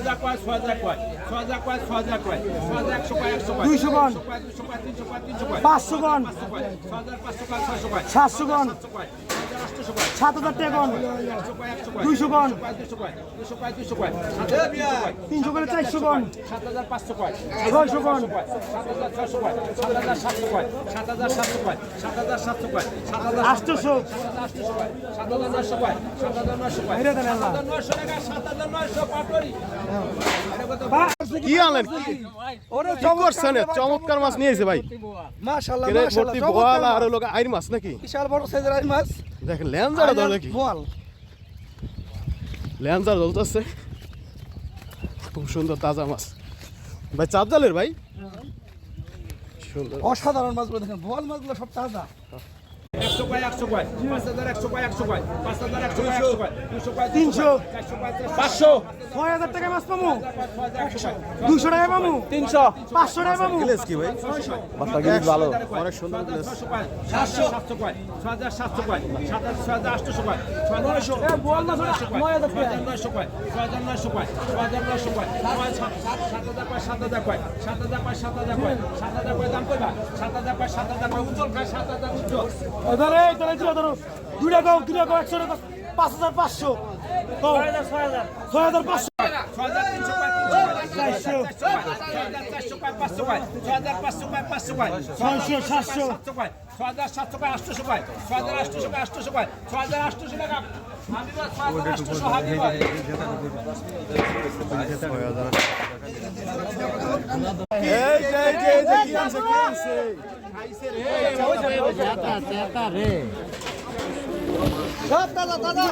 হাজার কয় 6000 কয় 6000 কয় 6000 কয় 6000 100 কয় 100 কয় 200 গণ 200 কয় 300 কয় 300 কয় 500 গণ 6500 কয় 600 কয় 700 গণ 700 কয় 800 কয় 7000 টাকা গণ 100 কয় 100 কয় 200 গণ 200 কয় 200 কয় 200 কয় 300 করে 400 গণ 7500 কয় 600 গণ 7600 কয় 7700 কয় 7700 কয় 7700 কয় 800 7900 কয় 7900 কয় মেরে দেন আল্লাহ 7900 টাকা 7900 পাটরি কি আনলেন কি করছেন চমৎকার মাছ নিয়েছে ভাই মাশাআল্লাহ কেরে মাশাআল্লাহ ভর্তি বোয়াল আর লোক আইর মাছ নাকি বিশাল বড় সাইজের আইন মাছ দেখেন ল্যান্সারটা দাও দেখি বোয়াল ল্যান্সার জ্বলতেছে খুব সুন্দর তাজা মাছ ভাই চাপ জালের ভাই সুন্দর অসাধারণ মাছগুলো দেখেন বোয়াল মাছগুলো সব তাজা 100 কয় 100 কয় 5100 কয় 100 কয় 5100 কয় 100 কয় 200 কয় 300 400 কয় 500 6000 টাকা মাছ পামু 100 কয় 200 টাকা পামু 300 500 টাকা পামু গ্লেস কি ভাই মাছটা কিন্তু ভালো অনেক সুন্দর গ্লেস 700 কয় 6700 কয় 7800 কয় 6900 এ বোয়াল মাছ 9000 টাকা 6900 কয় 6900 কয় 6900 কয় 7000 কয় 7000 কয় 7000 কয় 7000 কয় 7000 কয় দাম কইবা 7000 কয় 7000 কয় উজ্জ্বল কয় 7000 উজ্জ্বল ধরে ধরো 2 টাকা 100 টাকা 5500 6500 6300 কয় 400 400 কয় 500 কয় 6500 কয় 500 কয় 600 700 700 কয় 6700 কয় 800 কয় 6800 কয় 800 কয় 6800 টাকা হাবিবা 6800 হাবিবা এই যে কি আনছে কি আনছে সব দাদা